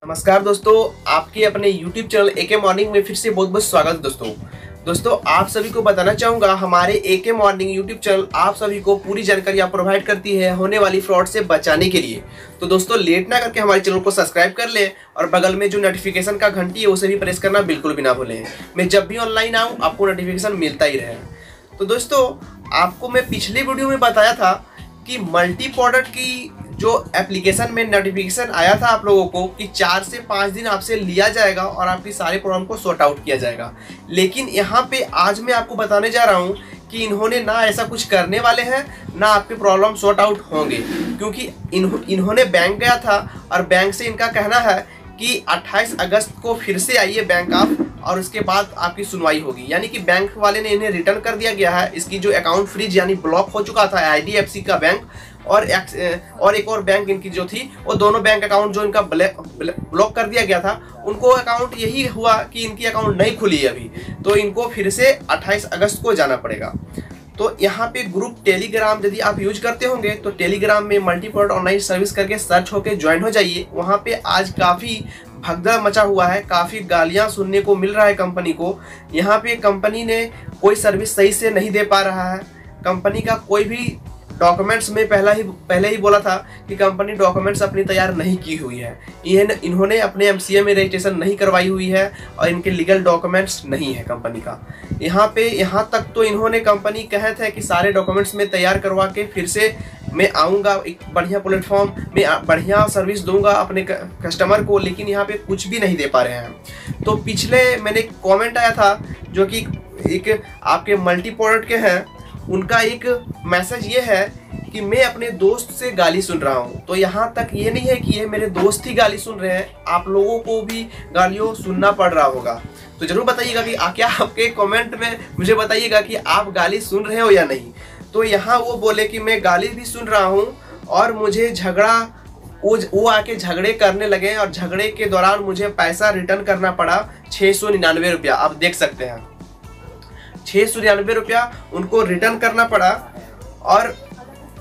नमस्कार दोस्तों, आपके अपने YouTube चैनल एके मॉर्निंग में फिर से बहुत बहुत स्वागत है। दोस्तों आप सभी को बताना चाहूँगा, हमारे एके मॉर्निंग YouTube चैनल आप सभी को पूरी जानकारियाँ प्रोवाइड करती है होने वाली फ्रॉड से बचाने के लिए। तो दोस्तों लेट ना करके हमारे चैनल को सब्सक्राइब कर लें और बगल में जो नोटिफिकेशन का घंटी है उसे भी प्रेस करना बिल्कुल भी ना भूलें। मैं जब भी ऑनलाइन आऊँ आपको नोटिफिकेशन मिलता ही रहे। तो दोस्तों आपको मैं पिछले वीडियो में बताया था कि मल्टी प्रोडक्ट की जो एप्लीकेशन में नोटिफिकेशन आया था आप लोगों को कि 4 से 5 दिन आपसे लिया जाएगा और आपकी सारे प्रॉब्लम को सॉर्ट आउट किया जाएगा। लेकिन यहाँ पे आज मैं आपको बताने जा रहा हूँ कि इन्होंने ना ऐसा कुछ करने वाले हैं, ना आपके प्रॉब्लम सॉर्ट आउट होंगे, क्योंकि इन्होंने बैंक गया था और बैंक से इनका कहना है कि 28 अगस्त को फिर से आइए बैंक आप और उसके बाद आपकी सुनवाई होगी। यानी कि बैंक वाले ने इन्हें रिटर्न कर दिया गया है। इसकी जो अकाउंट फ्रीज यानी ब्लॉक हो चुका था IDFC का बैंक और एक और बैंक इनकी जो थी, वो दोनों बैंक अकाउंट जो इनका ब्लॉक कर दिया गया था, उनको अकाउंट यही हुआ कि इनकी अकाउंट नहीं खुली है अभी, तो इनको फिर से 28 अगस्त को जाना पड़ेगा। तो यहाँ पे ग्रुप टेलीग्राम यदि आप यूज करते होंगे तो टेलीग्राम में मल्टी प्रोडक्ट ऑनलाइन सर्विस करके सर्च होके ज्वाइन हो जाइए। वहाँ पे आज काफ़ी भगदड़ मचा हुआ है, काफ़ी गालियाँ सुनने को मिल रहा है कंपनी को। यहाँ पे कंपनी ने कोई सर्विस सही से नहीं दे पा रहा है। कंपनी का कोई भी डॉक्यूमेंट्स में पहले ही बोला था कि कंपनी डॉक्यूमेंट्स अपनी तैयार नहीं की हुई है। इन्होंने अपने MCA में रजिस्ट्रेशन नहीं करवाई हुई है और इनके लीगल डॉक्यूमेंट्स नहीं है कंपनी का। यहाँ तक तो इन्होंने कंपनी कहे थे कि सारे डॉक्यूमेंट्स में तैयार करवा के फिर से मैं आऊँगा, एक बढ़िया प्लेटफॉर्म में बढ़िया सर्विस दूंगा अपने कस्टमर को, लेकिन यहाँ पे कुछ भी नहीं दे पा रहे हैं। तो पिछले मैंने कॉमेंट आया था जो कि एक आपके मल्टी प्रोडक्ट के हैं, उनका एक मैसेज ये है कि मैं अपने दोस्त से गाली सुन रहा हूँ। तो यहाँ तक ये नहीं है कि ये मेरे दोस्त ही गाली सुन रहे हैं, आप लोगों को भी गालियों सुनना पड़ रहा होगा। तो जरूर बताइएगा कि क्या आपके कमेंट में मुझे बताइएगा कि आप गाली सुन रहे हो या नहीं। तो यहाँ वो बोले कि मैं गाली भी सुन रहा हूँ और मुझे झगड़ा, वो आके झगड़े करने लगे और झगड़े के दौरान मुझे पैसा रिटर्न करना पड़ा 699 रुपया। आप देख सकते हैं 699 रुपया उनको रिटर्न करना पड़ा और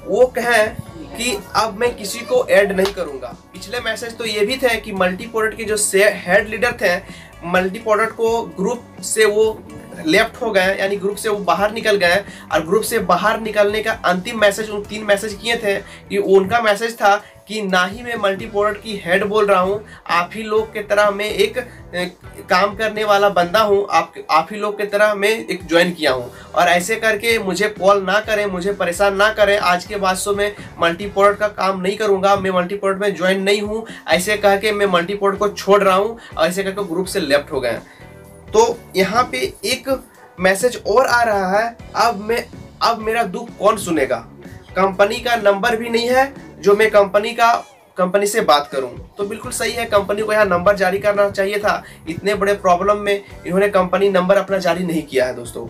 वो कहें कि अब मैं किसी को ऐड नहीं करूंगा। पिछले मैसेज तो ये भी थे कि मल्टी प्रोडक्ट के जो हेड लीडर थे, मल्टी प्रोडक्ट को ग्रुप से वो लेफ्ट हो गए, यानी ग्रुप से वो बाहर निकल गए। और ग्रुप से बाहर निकलने का अंतिम मैसेज उन 3 मैसेज किए थे कि उनका मैसेज था कि ना ही मैं मल्टी प्रोडक्ट की हेड बोल रहा हूँ, आप ही लोग के तरह मैं एक काम करने वाला बंदा हूँ, आप ही लोग के तरह मैं एक ज्वाइन किया हूँ और ऐसे करके मुझे कॉल ना करें, मुझे परेशान ना करें। आज के बाद से मैं मल्टी प्रोडक्ट का काम नहीं करूँगा, मैं मल्टी प्रोडक्ट में ज्वाइन नहीं हूँ, ऐसे कह के मैं मल्टी प्रोडक्ट को छोड़ रहा हूँ। ऐसे करके ग्रुप से लेफ्ट हो गए। तो यहाँ पे एक मैसेज और आ रहा है, अब मेरा दुख कौन सुनेगा। कंपनी का नंबर भी नहीं है जो मैं कंपनी से बात करूं। तो बिल्कुल सही है, कंपनी को यहाँ नंबर जारी करना चाहिए था। इतने बड़े प्रॉब्लम में इन्होंने कंपनी नंबर अपना जारी नहीं किया है दोस्तों।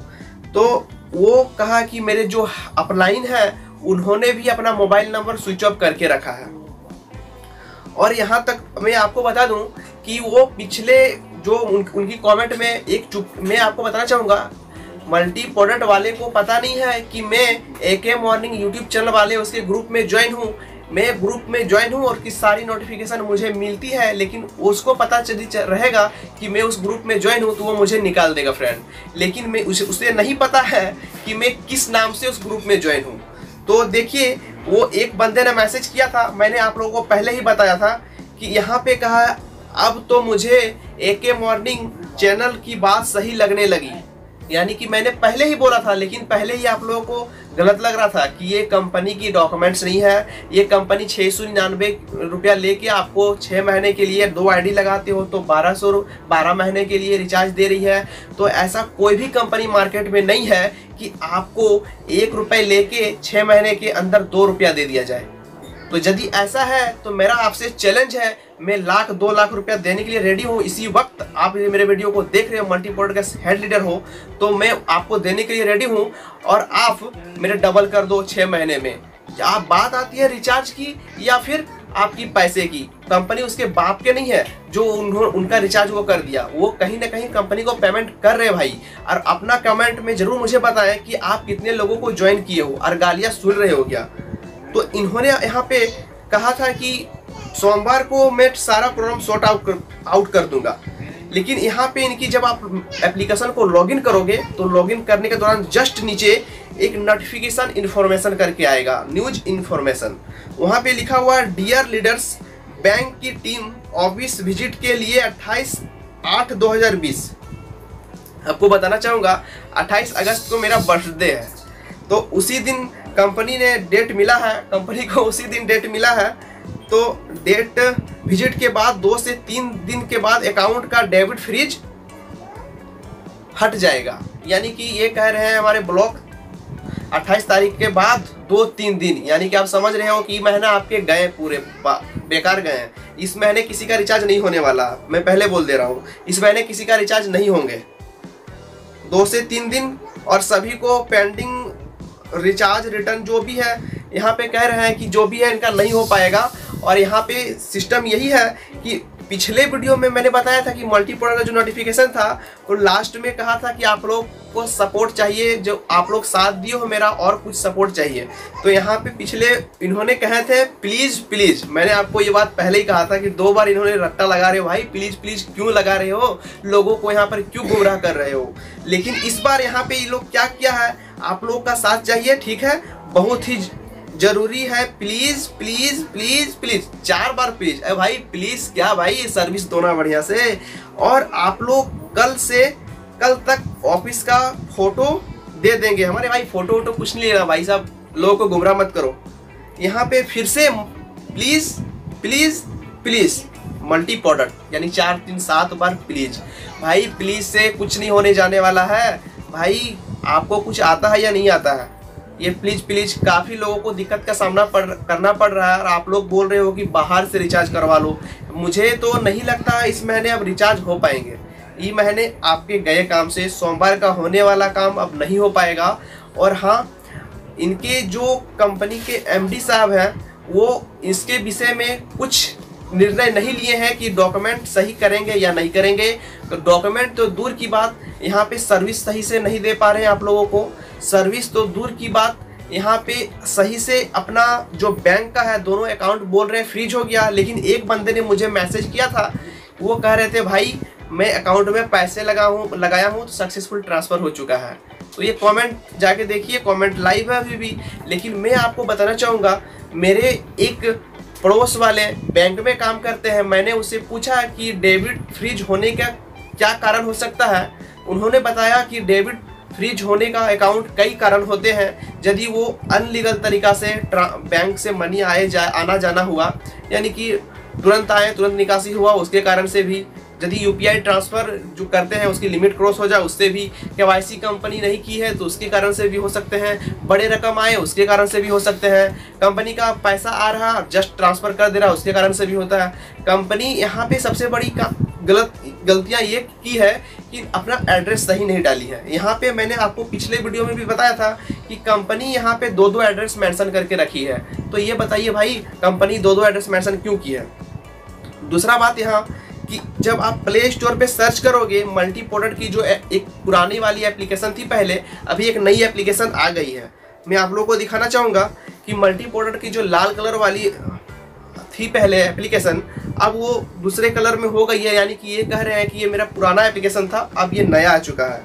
तो वो कहा कि मेरे जो अपलाइन है उन्होंने भी अपना मोबाइल नंबर स्विच ऑफ करके रखा है। और यहाँ तक मैं आपको बता दूं कि वो पिछले जो उनकी कमेंट में मैं आपको बताना चाहूँगा, मल्टी प्रोडक्ट वाले को पता नहीं है कि मैं एके मॉर्निंग YouTube चैनल वाले उसके ग्रुप में ज्वाइन हूँ। मैं ग्रुप में ज्वाइन हूँ और कि सारी नोटिफिकेशन मुझे मिलती है, लेकिन उसको पता रहेगा कि मैं उस ग्रुप में ज्वाइन हूँ तो वो मुझे निकाल देगा फ्रेंड। लेकिन मैं उसे नहीं पता है कि मैं किस नाम से उस ग्रुप में ज्वाइन हूँ। तो देखिए वो एक बंदे ने मैसेज किया था, मैंने आप लोगों को पहले ही बताया था कि यहाँ पे कहा अब तो मुझे एके मॉर्निंग चैनल की बात सही लगने लगी। यानी कि मैंने पहले ही बोला था, लेकिन पहले ही आप लोगों को गलत लग रहा था कि ये कंपनी की डॉक्यूमेंट्स नहीं है। ये कंपनी 699 रुपया लेके आपको 6 महीने के लिए 2 ID लगाते हो तो 12 महीने के लिए रिचार्ज दे रही है। तो ऐसा कोई भी कंपनी मार्केट में नहीं है कि आपको 1 रुपये लेके 6 महीने के अंदर 2 रुपया दे दिया जाए। तो यदि ऐसा है तो मेरा आपसे चैलेंज है, मैं 1-2 लाख रुपया देने के लिए रेडी हूँ। इसी वक्त आप मेरे वीडियो को देख रहे हो, मल्टी प्रोडक्ट का हेड लीडर हो, तो मैं आपको देने के लिए रेडी हूँ और आप मेरे डबल कर दो 6 महीने में। आप बात आती है रिचार्ज की या फिर आपकी पैसे की, कंपनी उसके बाप के नहीं है जो उनका रिचार्ज वो कर दिया, वो कहीं ना कहीं कंपनी को पेमेंट कर रहे भाई। और अपना कमेंट में जरूर मुझे बताएं कि आप कितने लोगों को ज्वाइन किए हो और गालियाँ सुन रहे हो क्या। तो इन्होंने यहाँ पे कहा था कि सोमवार को मैं सारा प्रॉब्लम सॉर्ट आउट कर दूंगा। लेकिन यहाँ पे इनकी जब आप एप्लीकेशन को लॉगिन करोगे तो लॉगिन करने के दौरान जस्ट नीचे एक नोटिफिकेशन इन्फॉर्मेशन करके आएगा, न्यूज इन्फॉर्मेशन। वहाँ पे लिखा हुआ है डियर लीडर्स, बैंक की टीम ऑफिस विजिट के लिए 28/8/2020। आपको बताना चाहूँगा 28 अगस्त को मेरा बर्थडे है, तो उसी दिन कंपनी ने डेट मिला है, कंपनी को उसी दिन डेट मिला है। तो डेट विजिट के बाद 2 से 3 दिन के बाद अकाउंट का डेबिट फ्रीज हट जाएगा। यानी कि ये कह रहे हैं हमारे ब्लॉक 28 तारीख के बाद 2-3 दिन, यानी कि आप समझ रहे हो कि महीना आपके गए पूरे बेकार गए हैं। इस महीने किसी का रिचार्ज नहीं होने वाला, मैं पहले बोल दे रहा हूँ, इस महीने किसी का रिचार्ज नहीं होंगे 2 से 3 दिन। और सभी को पेंडिंग रिचार्ज रिटर्न जो भी है यहाँ पे कह रहे हैं कि जो भी है इनका नहीं हो पाएगा। और यहाँ पे सिस्टम यही है कि पिछले वीडियो में मैंने बताया था कि मल्टी प्रोडक्ट का जो नोटिफिकेशन था वो लास्ट में कहा था कि आप लोग को सपोर्ट चाहिए, जो आप लोग साथ दिए हो मेरा, और कुछ सपोर्ट चाहिए। तो यहाँ पे पिछले इन्होंने कहे थे प्लीज प्लीज, मैंने आपको ये बात पहले ही कहा था कि 2 बार इन्होंने रट्टा लगा रहे हो, भाई प्लीज प्लीज क्यों लगा रहे हो, लोगों को यहाँ पर क्यों गुमराह कर रहे हो। लेकिन इस बार यहाँ पे ये लोग क्या किया है, आप लोग का साथ चाहिए, ठीक है, बहुत ही जरूरी है, please please please please, 4 bar please. अरे भाई प्लीज क्या भाई, सर्विस दो ना बढ़िया से। और आप लोग कल तक ऑफिस का फोटो दे देंगे हमारे भाई, फोटो वोटो कुछ नहीं लेना भाई साहब, लोगों को गुमराह मत करो। यहाँ पे फिर से please please please multi product, यानी 4-3-7 बार प्लीज। भाई प्लीज से कुछ नहीं होने जाने वाला है भाई, आपको कुछ आता है या नहीं आता है। ये प्लीज प्लीज काफ़ी लोगों को दिक्कत का सामना करना पड़ रहा है। और आप लोग बोल रहे हो कि बाहर से रिचार्ज करवा लो, मुझे तो नहीं लगता इस महीने अब रिचार्ज हो पाएंगे। ये महीने आपके गए काम से सोमवार का होने वाला काम अब नहीं हो पाएगा। और हाँ, इनके जो कंपनी के एमडी साहब हैं वो इसके विषय में कुछ निर्णय नहीं लिए हैं कि डॉक्यूमेंट सही करेंगे या नहीं करेंगे। तो डॉक्यूमेंट तो दूर की बात, यहाँ पे सर्विस सही से नहीं दे पा रहे हैं आप लोगों को। सर्विस तो दूर की बात, यहाँ पे सही से अपना जो बैंक का है दोनों अकाउंट बोल रहे हैं फ्रीज हो गया। लेकिन एक बंदे ने मुझे मैसेज किया था, वो कह रहे थे भाई मैं अकाउंट में पैसे लगाया हूँ तो सक्सेसफुल ट्रांसफ़र हो चुका है। तो ये कमेंट जाके देखिए, कमेंट लाइव है अभी भी। लेकिन मैं आपको बताना चाहूँगा, मेरे एक पड़ोस वाले बैंक में काम करते हैं, मैंने उससे पूछा कि डेबिट फ्रीज होने का क्या कारण हो सकता है। उन्होंने बताया कि डेबिट फ्रीज होने का अकाउंट कई कारण होते हैं। यदि वो अनलीगल तरीका से बैंक से मनी आना जाना हुआ, यानी कि तुरंत आए तुरंत निकासी हुआ, उसके कारण से भी। यदि यूपीआई ट्रांसफ़र जो करते हैं उसकी लिमिट क्रॉस हो जाए, उससे भी। केवाईसी कंपनी नहीं की है तो उसके कारण से भी हो सकते हैं। बड़े रकम आए उसके कारण से भी हो सकते हैं। कंपनी का पैसा आ रहा जस्ट ट्रांसफ़र कर दे रहा उसके कारण से भी होता है। कंपनी यहाँ पे सबसे बड़ी गलतियाँ ये की है कि अपना एड्रेस सही नहीं डाली है। यहाँ पे मैंने आपको पिछले वीडियो में भी बताया था कि कंपनी यहाँ पे 2-2 एड्रेस मेंशन करके रखी है। तो ये बताइए भाई, कंपनी 2-2 एड्रेस मेंशन क्यों की है। दूसरा बात यहाँ कि जब आप प्ले स्टोर पे सर्च करोगे, मल्टी प्रोडक्ट की जो एक पुरानी वाली एप्लीकेशन थी पहले, अभी एक नई एप्लीकेशन आ गई है। मैं आप लोगों को दिखाना चाहूँगा कि मल्टी प्रोडक्ट की जो लाल कलर वाली थी पहले एप्लीकेशन, अब वो दूसरे कलर में हो गई है। यानी कि ये कह रहे हैं कि ये मेरा पुराना एप्लीकेशन था, अब ये नया आ चुका है।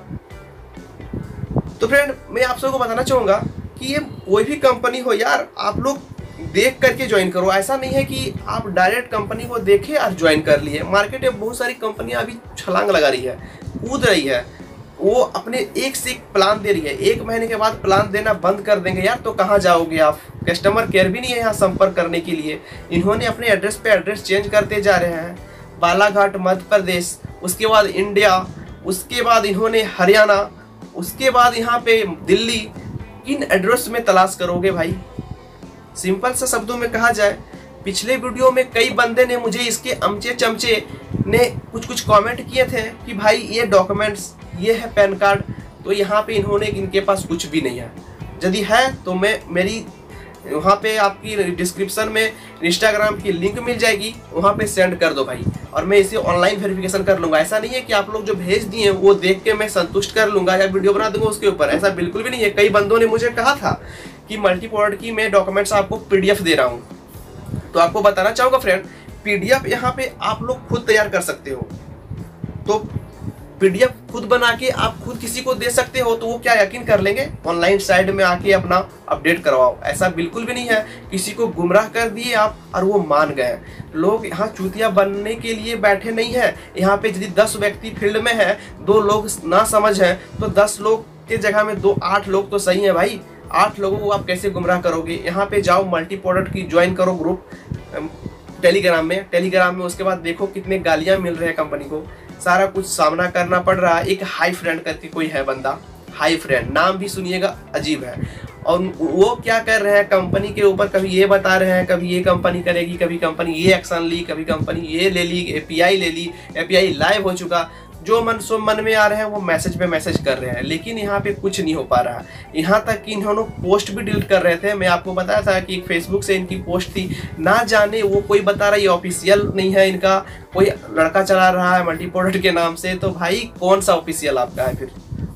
तो फ्रेंड, मैं आप सबको बताना चाहूँगा कि ये कोई भी कंपनी हो यार, आप लोग देख करके ज्वाइन करो। ऐसा नहीं है कि आप डायरेक्ट कंपनी को देखे और ज्वाइन कर लिए। मार्केट में बहुत सारी कंपनियां अभी छलांग लगा रही है, कूद रही है, वो अपने एक से एक प्लान दे रही है। 1 महीने के बाद प्लान देना बंद कर देंगे यार, तो कहाँ जाओगे आप। कस्टमर केयर भी नहीं है यहाँ संपर्क करने के लिए। इन्होंने अपने एड्रेस पे एड्रेस चेंज करते जा रहे हैं। बालाघाट मध्य प्रदेश, उसके बाद इंडिया, उसके बाद इन्होंने हरियाणा, उसके बाद यहाँ पे दिल्ली। किन एड्रेस में तलाश करोगे भाई। सिंपल सा शब्दों में कहा जाए, पिछले वीडियो में कई बंदे ने मुझे इसके अमचे चमचे ने कुछ कमेंट किए थे कि भाई ये डॉक्यूमेंट्स, ये है पैन कार्ड। तो यहाँ पे इनके पास कुछ भी नहीं है। यदि है तो मेरी वहाँ पे आपकी डिस्क्रिप्शन में इंस्टाग्राम की लिंक मिल जाएगी, वहाँ पे सेंड कर दो भाई, और मैं इसे ऑनलाइन वेरिफिकेशन कर लूँगा। ऐसा नहीं है कि आप लोग जो भेज दिए वो देख के मैं संतुष्ट कर लूँगा या वीडियो बना दूंगा उसके ऊपर, ऐसा बिल्कुल भी नहीं है। कई बंदों ने मुझे कहा था कि मल्टी प्रोडक्ट की मैं डॉक्यूमेंट्स आपको PDF दे रहा हूँ, तो आपको बताना चाहूँगा फ्रेंड, PDF यहाँ पे आप लोग खुद तैयार कर सकते हो। तो PDF खुद बना के आप खुद किसी को दे सकते हो, तो वो क्या यकीन कर लेंगे? ऑनलाइन साइट में आके अपना अपडेट करवाओ। ऐसा बिल्कुल भी नहीं है, किसी को गुमराह कर दिए आप और वो मान गए। लोग यहाँ चूतिया बनने के लिए बैठे नहीं है। यहाँ पे यदि 10 व्यक्ति फील्ड में है, 2 लोग ना समझ है, तो 10 लोग के जगह में 8 लोग तो सही है भाई। 8 लोगों को आप कैसे गुमराह करोगे? यहाँ पे जाओ, मल्टी प्रोडक्ट की ज्वाइन करो ग्रुप टेलीग्राम में, उसके बाद देखो कितने गालियां मिल रहे हैं कंपनी को, सारा कुछ सामना करना पड़ रहा है। एक हाई फ्रेंड करके कोई है बंदा, हाई फ्रेंड, नाम भी सुनिएगा अजीब है, और वो क्या कर रहे हैं कंपनी के ऊपर, कभी ये बता रहे हैं, कभी ये कंपनी करेगी, कभी कंपनी ये एक्शन ली, कभी कंपनी ये ले ली, एपीआई ले ली, एपीआई लाइव हो चुका। जो मन में आ रहे हैं वो मैसेज पे मैसेज कर रहे हैं, लेकिन यहाँ पे कुछ नहीं हो पा रहा। यहाँ तक कि इन्होंने पोस्ट भी डिलीट कर रहे थे। मैं आपको बताया था कि एक फेसबुक से इनकी पोस्ट थी, ना जाने वो कोई बता रहा है ये ऑफिशियल नहीं है इनका, कोई लड़का चला रहा है मल्टी प्रोडक्ट के नाम से। तो भाई कौन सा ऑफिशियल आपका है? फिर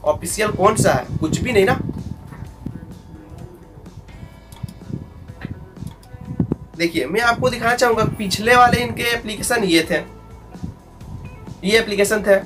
ऑफिशियल कौन सा है? कुछ भी नहीं ना। देखिए मैं आपको दिखाना चाहूंगा, पिछले वाले इनके एप्लीकेशन ये थे, ये एप्लीकेशन थे।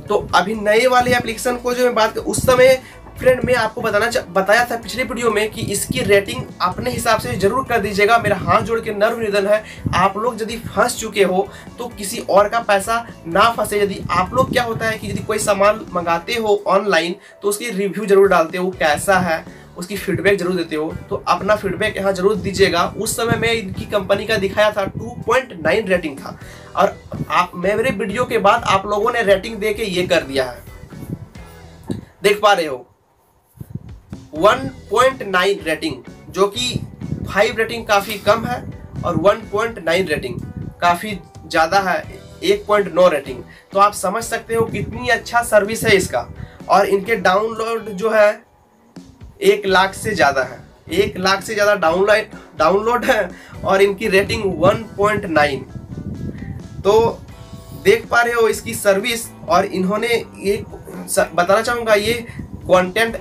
तो अभी नए वाले एप्लीकेशन को जो मैं बात कर, उस समय फ्रेंड मैं आपको बताया था पिछले वीडियो में कि इसकी रेटिंग अपने हिसाब से जरूर कर दीजिएगा। मेरा हाथ जोड़ के नर्म निवेदन है, आप लोग यदि फंस चुके हो तो किसी और का पैसा ना फंसे। यदि आप लोग, क्या होता है कि यदि कोई सामान मंगाते हो ऑनलाइन तो उसकी रिव्यू जरूर डालते हो, कैसा है उसकी फीडबैक जरूर देते हो, तो अपना फीडबैक यहाँ जरूर दीजिएगा। उस समय मैं इनकी कंपनी का दिखाया था 2.9 रेटिंग था, और मेरे वीडियो के बाद आप लोगों ने रेटिंग दे के ये कर दिया है, देख पा रहे हो 1.9 रेटिंग, जो कि 5 रेटिंग काफी कम है और 1.9 रेटिंग काफी ज्यादा है, 1.9 रेटिंग। तो आप समझ सकते हो कितनी अच्छा सर्विस है इसका। और इनके डाउनलोड जो है 1 लाख से ज्यादा है, 1 लाख से ज्यादा डाउनलोड है, और इनकी रेटिंग 1.9। तो देख पा रहे हो इसकी सर्विस। और इन्होंने ये बताना चाहूंगा, ये कंटेंट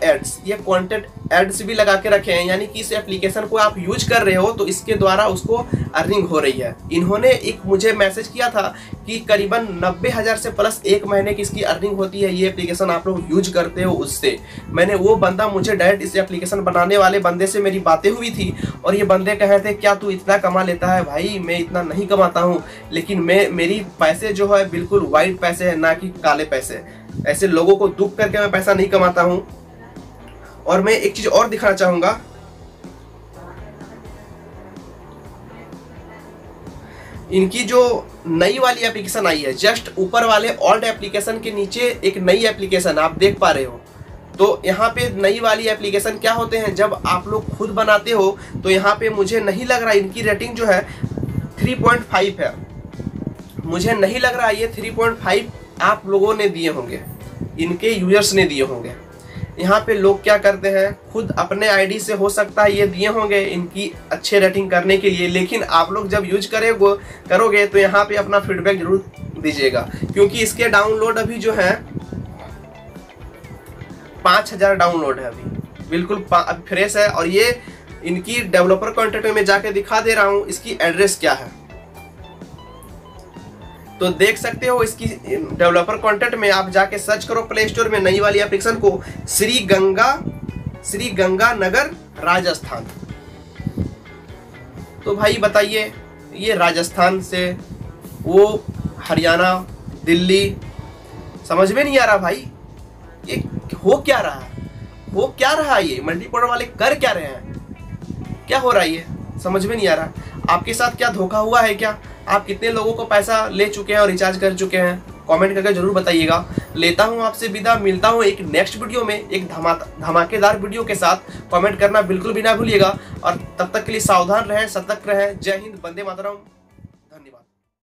एड्स भी लगा के रखे हैं, यानी कि इस एप्लीकेशन को आप यूज कर रहे हो तो इसके द्वारा उसको अर्निंग हो रही है। इन्होंने एक मुझे मैसेज किया था कि करीबन 90,000 से प्लस 1 महीने की इसकी अर्निंग होती है, ये एप्लीकेशन आप लोग यूज करते हो उससे। मैंने वो बंदा, मुझे डायरेक्ट इस एप्लीकेशन बनाने वाले बंदे से मेरी बातें हुई थी, और ये बंदे कह रहे थे क्या तू इतना कमा लेता है? भाई मैं इतना नहीं कमाता हूँ, लेकिन मेरी पैसे जो है बिल्कुल वाइट पैसे है, ना कि काले पैसे। ऐसे लोगों को दुख करके मैं पैसा नहीं कमाता हूं। और मैं एक चीज और दिखाना चाहूंगा, इनकी जो नई वाली एप्लीकेशन आई है, जस्ट ऊपर वाले ओल्ड एप्लीकेशन के नीचे एक नई एप्लीकेशन आप देख पा रहे हो। तो यहाँ पे नई वाली एप्लीकेशन क्या होते हैं, जब आप लोग खुद बनाते हो तो यहाँ पे मुझे नहीं लग रहा, इनकी रेटिंग जो है 3.5 है, मुझे नहीं लग रहा ये 3.5 आप लोगों ने दिए होंगे, इनके यूजर्स ने दिए होंगे। यहाँ पे लोग क्या करते हैं, खुद अपने आईडी से हो सकता है ये दिए होंगे इनकी अच्छे रेटिंग करने के लिए, लेकिन आप लोग जब यूज करोगे तो यहाँ पे अपना फीडबैक जरूर दीजिएगा, क्योंकि इसके डाउनलोड अभी जो है 5000 डाउनलोड है अभी, बिल्कुल फ्रेश है। और ये इनकी डेवलपर कॉन्टेक्ट में जाके दिखा दे रहा हूँ इसकी एड्रेस क्या है, तो देख सकते हो इसकी डेवलपर कॉन्टेक्ट में आप जाके सर्च करो प्ले स्टोर में नई वाली एप्लीकेशन को, श्री गंगा नगर राजस्थान। तो भाई बताइए, ये राजस्थान से वो हरियाणा, दिल्ली, समझ में नहीं आ रहा भाई ये हो क्या रहा है, हो क्या रहा है, ये मल्टीप्रोडक्ट वाले कर क्या रहे हैं, क्या हो रहा है ये समझ में नहीं आ रहा। आपके साथ क्या धोखा हुआ है क्या? आप कितने लोगों को पैसा ले चुके हैं और रिचार्ज कर चुके हैं? कमेंट करके जरूर बताइएगा। लेता हूं आपसे विदा, मिलता हूं एक नेक्स्ट वीडियो में एक धमाकेदार वीडियो के साथ। कमेंट करना बिल्कुल भी ना भूलिएगा, और तब तक के लिए सावधान रहें, सतर्क रहें। जय हिंद, वंदे मातरम।